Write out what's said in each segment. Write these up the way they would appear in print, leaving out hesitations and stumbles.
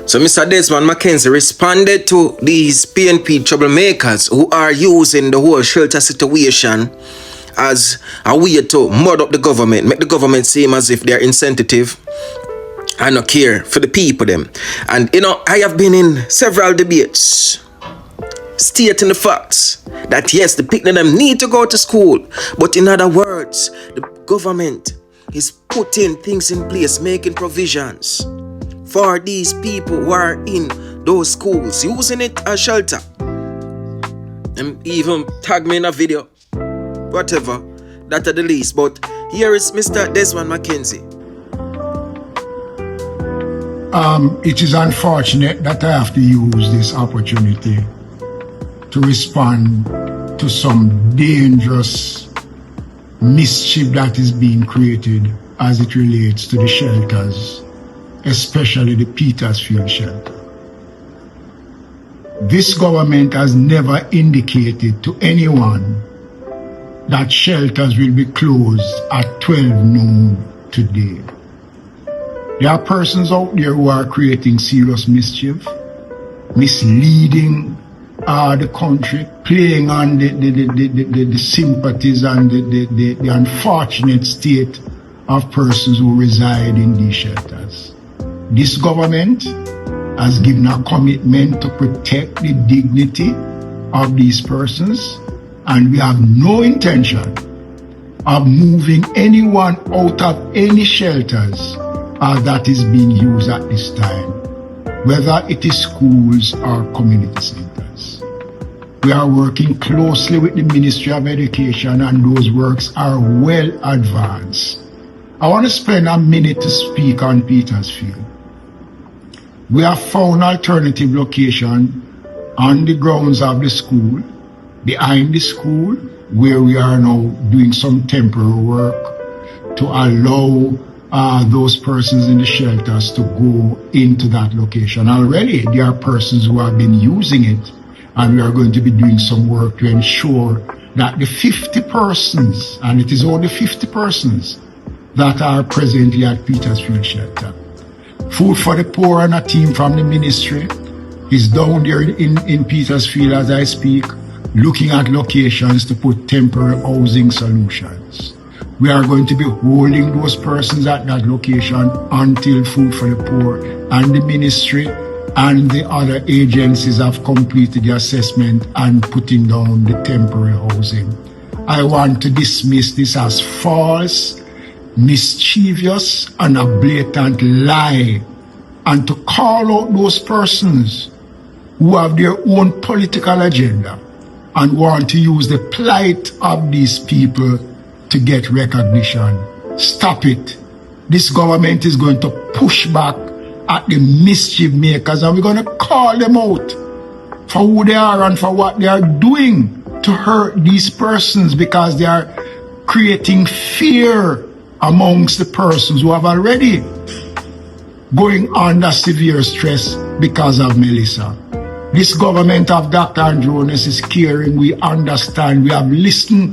So Mr. Desmond Mckenizie responded to these PNP troublemakers who are using the whole shelter situation as a way to mud up the government, make the government seem as if they're insensitive and not care for the people them. And I have been in several debates stating the facts that yes, the people them need to go to school, but in other words, the government is putting things in place, making provisions for these people who are in those schools, using it as shelter. And even tag me in a video, whatever, that at the least. But here is Mr. Desmond Mckenizie. It is unfortunate that I have to use this opportunity to respond to some dangerous mischief that is being created as it relates to the shelters, especially the Petersfield shelter. This government has never indicated to anyone that shelters will be closed at 12 noon today. There are persons out there who are creating serious mischief, misleading the country, playing on the sympathies and the unfortunate state of persons who reside in these shelters. This government has given a commitment to protect the dignity of these persons, and we have no intention of moving anyone out of any shelters that is being used at this time, whether it is schools or community centers. We are working closely with the Ministry of Education, and those works are well advanced. I want to spend a minute to speak on Petersfield. We have found alternative location on the grounds of the school, behind the school, where we are now doing some temporary work to allow those persons in the shelters to go into that location. Already there are persons who have been using it, and we are going to be doing some work to ensure that the 50 persons, and it is only 50 persons, that are presently at Petersfield shelter. Food for the Poor and a team from the ministry is down there in Petersfield as I speak, looking at locations to put temporary housing solutions. We are going to be holding those persons at that location until Food for the Poor and the ministry and the other agencies have completed the assessment and putting down the temporary housing. I want to dismiss this as false, mischievous, and a blatant lie, and to call out those persons who have their own political agenda and want to use the plight of these people to get recognition. Stop it. This government is going to push back at the mischief makers, and we're going to call them out for who they are and for what they are doing to hurt these persons, because they are creating fear amongst the persons who have already going under severe stress because of Melissa. This government of Dr. Andronis is caring. We understand. We have listened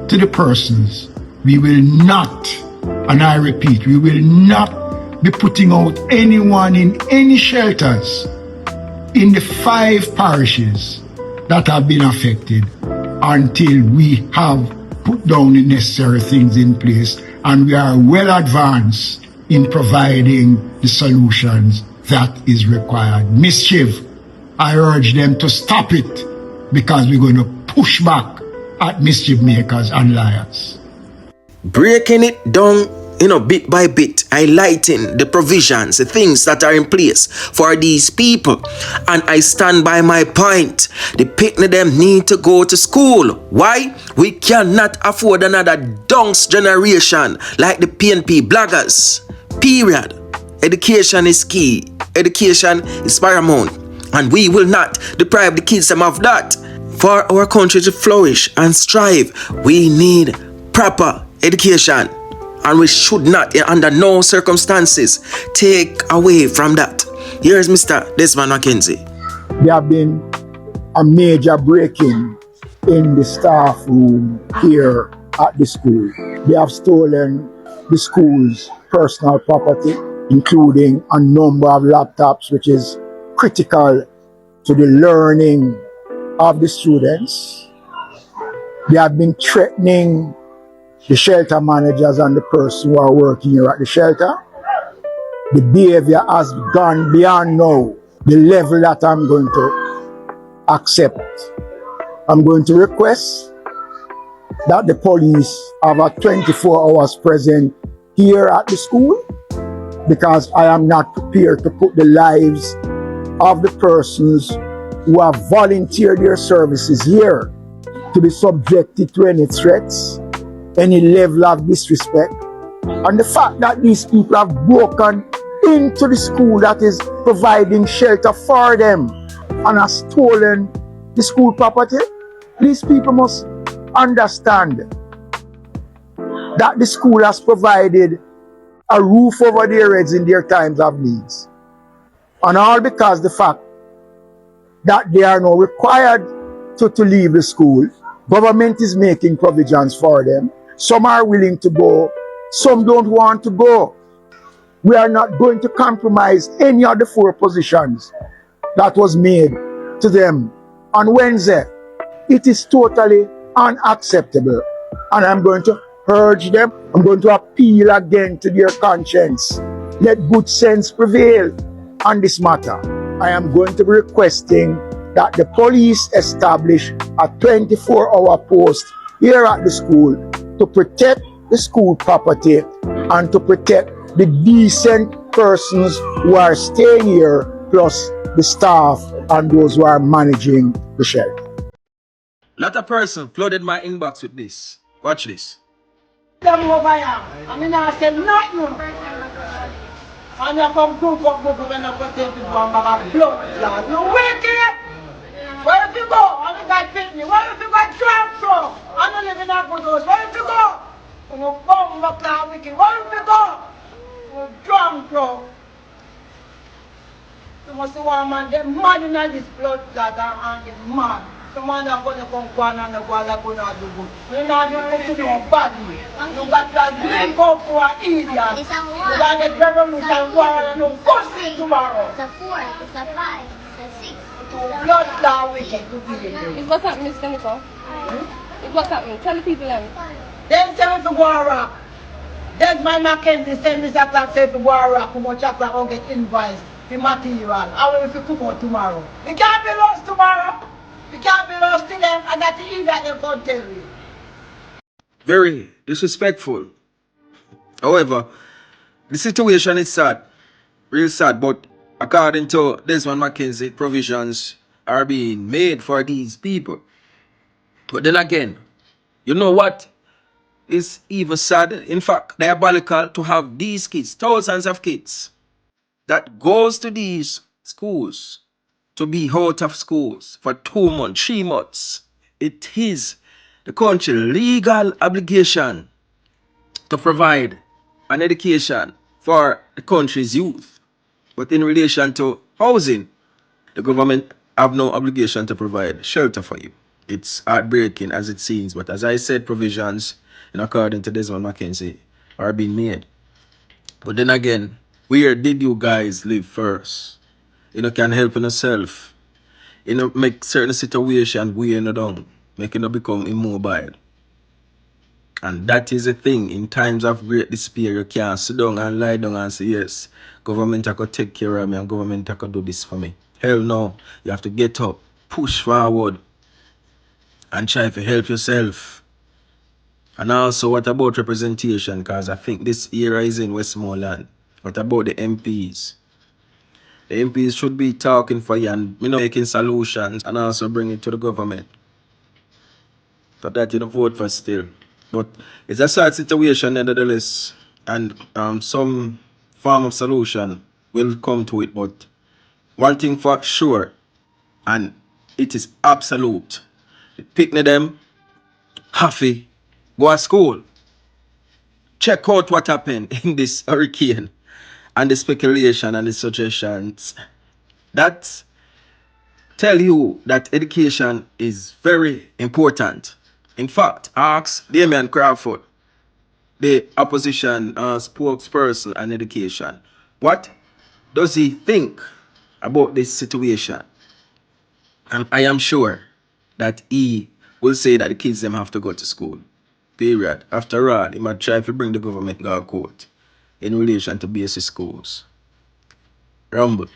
to the persons. We will not, and I repeat, we will not be putting out anyone in any shelters in the 5 parishes that have been affected until we have put down the necessary things in place, and we are well advanced in providing the solutions that is required. Mischief, I urge them to stop it, because we're going to push back at mischief makers and liars. Breaking it down, bit by bit, highlighting the provisions, the things that are in place for these people. And I stand by my point. The people them need to go to school. Why? We cannot afford another dunce generation like the PNP bloggers. Period. Education is key. Education is paramount. And we will not deprive the kids them of that. For our country to flourish and strive, we need proper education. And we should not, under no circumstances, take away from that. Here's Mr. Desmond Mckenizie. There have been a major break-in in the staff room here at the school. They have stolen the school's personal property. including a number of laptops, which is critical to the learning of the students. They have been threatening the shelter managers and the person who are working here at the shelter. The behavior has gone beyond now the level that I'm going to accept. I'm going to request that the police have a 24 hours present here at the school, because I am not prepared to put the lives of the persons who have volunteered their services here to be subjected to any threats, any level of disrespect. And the fact that these people have broken into the school that is providing shelter for them and have stolen the school property, these people must understand that the school has provided a roof over their heads in their times of needs. And all because the fact that they are now required to leave the school, government is making provisions for them. Some are willing to go, some don't want to go. We are not going to compromise any of the 4 positions that was made to them on Wednesday. It is totally unacceptable. And I'm going to urge them, I'm going to appeal again to their conscience. Let good sense prevail on this matter. I am going to be requesting that the police establish a 24-hour post here at the school to protect the school property and to protect the decent persons who are staying here, plus the staff and those who are managing the shelter. Not a person flooded my inbox with this. Watch this. Them over here. I mean, I said nothing. And you come to when I go take people and make a blood. You wicked! Where if you go? I mean, God pick me. Where if you go drunk from? I don't live in that good house. Where if you go? You know, bomb back that wicked. Where if you go? You drunk from. You must see one man, they're mad in this blood that and it's mad. The man that going to come and the one that going to do good. You're not going to do badly. You got to drink up for an idiot. You got to get revolution war and no pussy tomorrow. It's a 4, it's a 5, it's a 6. Blood that wicked to be here. It's what's happening, Mr. Nico? It's what's happening? Tell the people them. Then tell me to go and rock. Desmond Mckenizie send me chocolate, say to go and rock. How much chocolate I'll get invoice for material. I will if you come out tomorrow. You can't be lost tomorrow. You can't be lost to them, and that's the evil that they can't tell you. Very disrespectful. However, the situation is sad. Real sad. But according to Desmond Mckenizie, provisions are being made for these people. But then again, you know what is even sad? In fact, diabolical to have these kids, thousands of kids, that goes to these schools to be out of schools for 2 months, 3 months. It is the country's legal obligation to provide an education for the country's youth. But in relation to housing, the government have no obligation to provide shelter for you. It's heartbreaking as it seems, but as I said, provisions, according to Desmond Mckenizie, are being made. But then again, where did you guys live first? Can help yourself. Make certain situations weigh you down, make you become immobile. And that is the thing. In times of great despair, you can't sit down and lie down and say, yes, government I could take care of me and government I could do this for me. Hell no. You have to get up, push forward, and try to help yourself. And also, what about representation? Because I think this era is in Westmoreland. What about the MPs? The MPs should be talking for you and making solutions and also bring it to the government. For that, vote for still. But it's a sad situation nevertheless. And some form of solution will come to it. But one thing for sure, and it is absolute, picnic them, happy, go to school. Check out what happened in this hurricane and the speculation and the suggestions. That tell you that education is very important. In fact, ask Damian Crawford, the opposition spokesperson on education, What does he think about this situation? And I am sure that he will say that the kids them have to go to school. Period. After all, he might try to bring the government to court in relation to basic schools. Rumble.